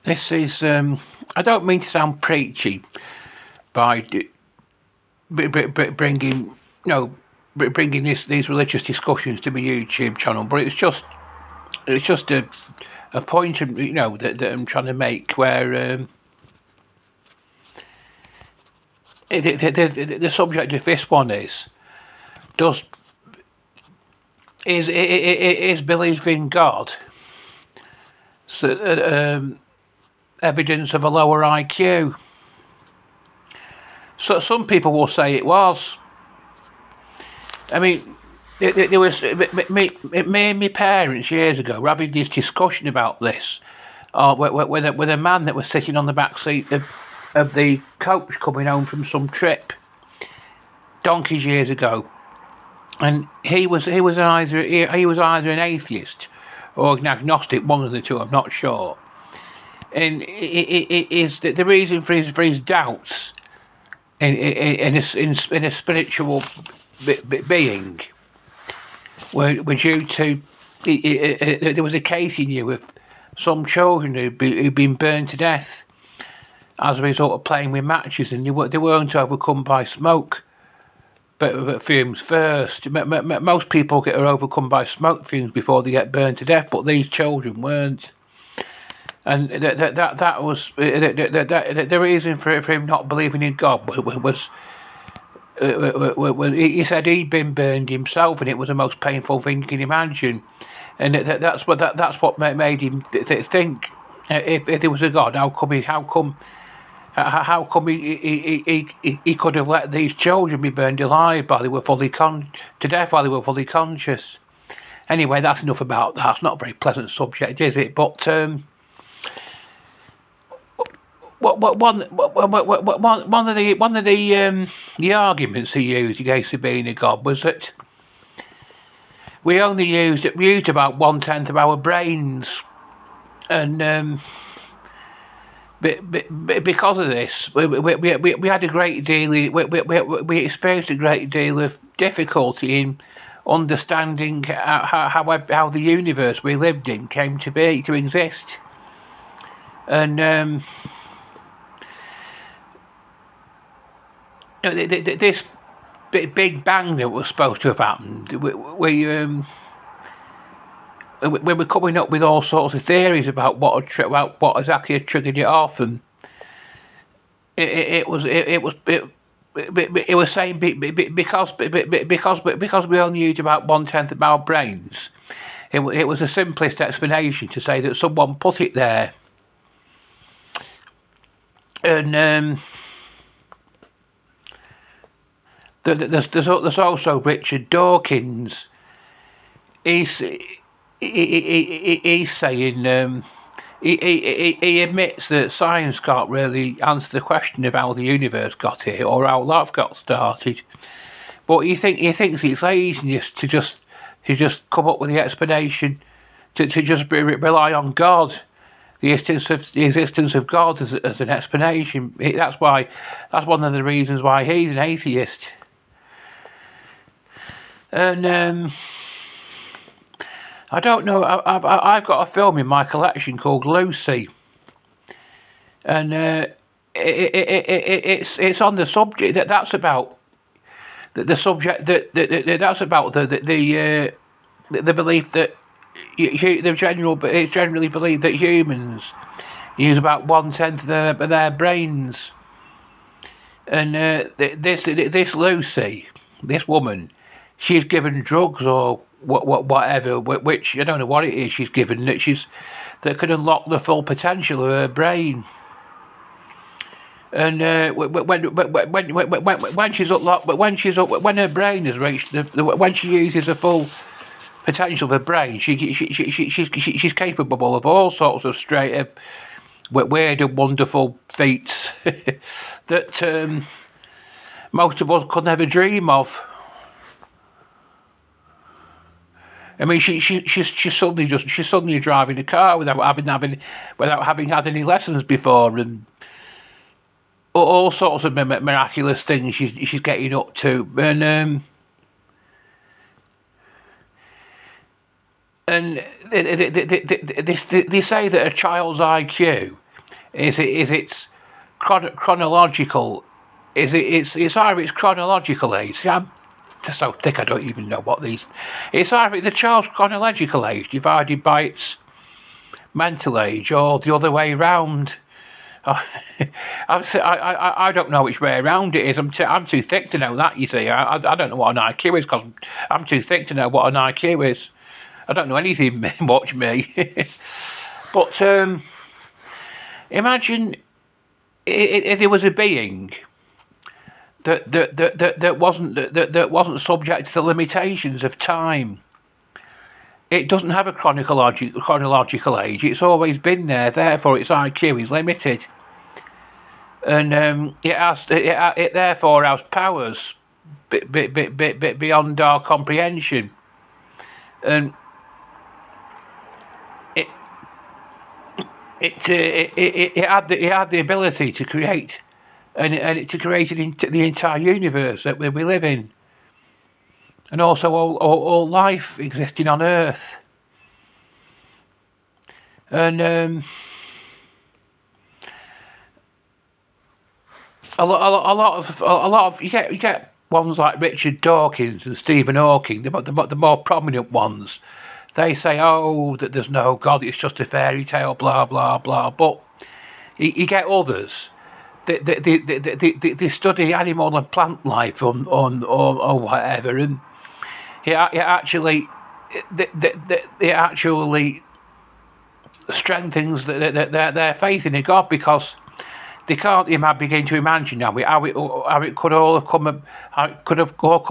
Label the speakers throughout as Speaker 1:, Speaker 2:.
Speaker 1: This is. I don't mean to sound preachy by bringing, bringing these religious discussions to my YouTube channel, but it's just a point, that I'm trying to make where the subject of this one does is belief in God so, evidence of a lower IQ. So some people will say it was. I mean, there was me and my parents years ago were having this discussion about this, with a man that was sitting on the back seat of the coach coming home from some trip, donkeys years ago, and he was either an atheist or an agnostic, one of the two, I'm not sure. And it is the reason for his doubts in a spiritual being were due to there was a case he knew of some children who'd been burned to death as a result of playing with matches, and they weren't overcome by smoke but fumes first. Most people get overcome by smoke fumes before they get burned to death, but these children weren't. And that was the reason for him not believing in God was he said he'd been burned himself, and it was the most painful thing you can imagine. And that's what made him think, if there was a God, how come he could have let these children be burned alive while they were to death while they were fully conscious. Anyway, that's enough about that. It's not a very pleasant subject, is it? But one of the arguments he used against there being a God was that we only used about 1/10 of our brains, and because of this, we had a great deal. We experienced a great deal of difficulty in understanding how the universe we lived in came to exist, and this Big Bang that was supposed to have happened, we were coming up with all sorts of theories about what exactly had triggered it off, and it was saying because we only used about 1/10 of our brains, it was the simplest explanation to say that someone put it there, and there's also Richard Dawkins. He's saying he admits that science can't really answer the question of how the universe got here or how life got started, but he thinks it's laziness to just come up with the explanation to just rely on God, the existence of God as an explanation. That's one of the reasons why he's an atheist. And I don't know. I've got a film in my collection called Lucy, and it's on the subject that's about the subject that's about the belief that it's generally believed that humans use about 1/10 of their brains, and this Lucy, this woman, she's given drugs or whatever, which I don't know what it is she's given that could unlock the full potential of her brain. And when she's unlocked, when her brain has reached when she uses the full potential of her brain, she's capable of all sorts of weird and wonderful feats that most of us could never dream of. I mean, she's suddenly driving a car without having had any lessons before, and all sorts of miraculous things she's getting up to, and they say that a child's IQ Is it's chronological? It's either its chronological age. See, I'm so thick I don't even know what these. It's either the child's chronological age divided by its mental age, or the other way round. I don't know which way around it is. I'm too thick to know that. You see, I don't know what an IQ is because I'm too thick to know what an IQ is. I don't know anything much, me. But imagine if there was a being that wasn't subject to the limitations of time. It doesn't have a chronological age. It's always been there. Therefore, its IQ is limited, and it therefore has powers beyond our comprehension, and it had the ability to create, and to create the entire universe that we live in, and also all life existing on Earth. And a lot of you get ones like Richard Dawkins and Stephen Hawking, the more prominent ones. They say, oh, that there's no God, it's just a fairy tale, blah blah blah. But you get others. They study animal and plant life or whatever, and it actually strengthens their faith in a God, because they can't begin to imagine how it could all have come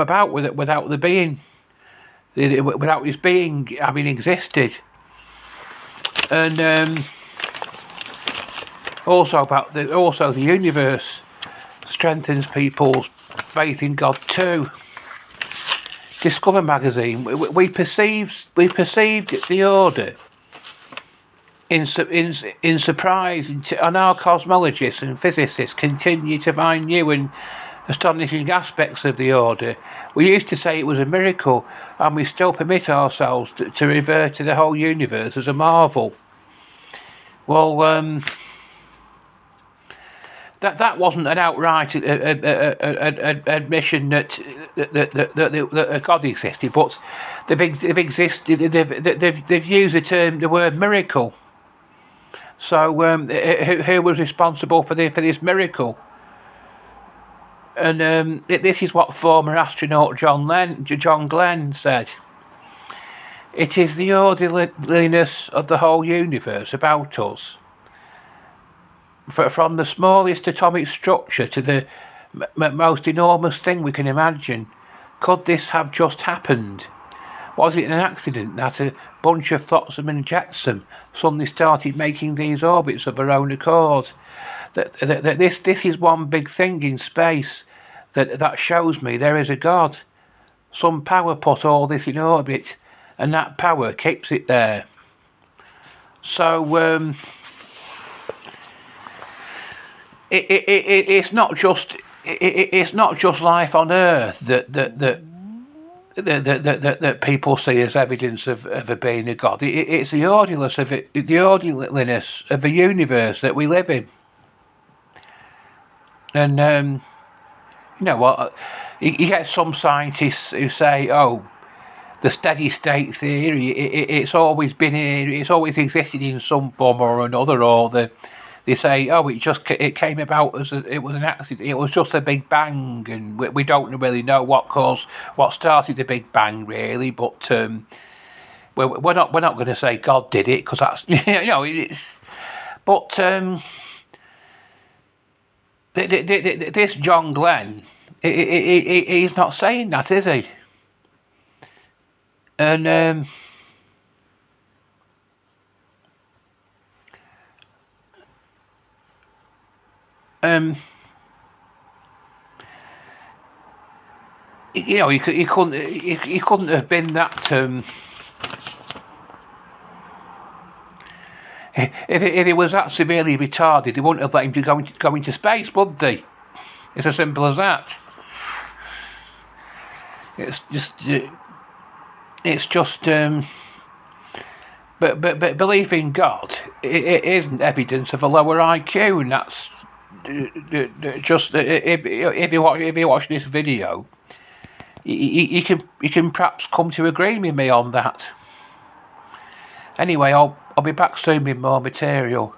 Speaker 1: about without the being, without his being having existed. And also the universe strengthens people's faith in God too. Discover magazine. We perceived the order in surprise, and our cosmologists and physicists continue to find new and astonishing aspects of the order. We used to say it was a miracle, and we still permit ourselves to refer to the whole universe as a marvel. Well, that wasn't an outright admission that a God existed, but they've used the word miracle. So who was responsible for this miracle? And this is what former astronaut John Glenn said. It is the orderliness of the whole universe about us, from the smallest atomic structure to the most enormous thing we can imagine. Could this have just happened? Was it an accident that a bunch of Flotsam and Jetsam suddenly started making these orbits of their own accord? That this is one big thing in space that shows me there is a God. Some power put all this in orbit, and that power keeps it there. So it's not just life on Earth that people see as evidence of there being a God. It's the orderliness of the universe that we live in. And you know what? You get some scientists who say, "Oh, the steady state theory. It's always been here. It's always existed in some form or another." Or they say, "Oh, it came about as it was an accident. It was just a Big Bang, and we don't really know what started the Big Bang really." But we're not going to say God did it, because that's it's. But this John Glenn, he's not saying that, is he? And he couldn't have been that. If he was that severely retarded, they wouldn't have let him go into space, would they? It's as simple as that. It's just But belief in God, it isn't evidence of a lower IQ, and that's just if you watch this video, you can perhaps come to agree with me on that. Anyway, I'll be back soon with more material.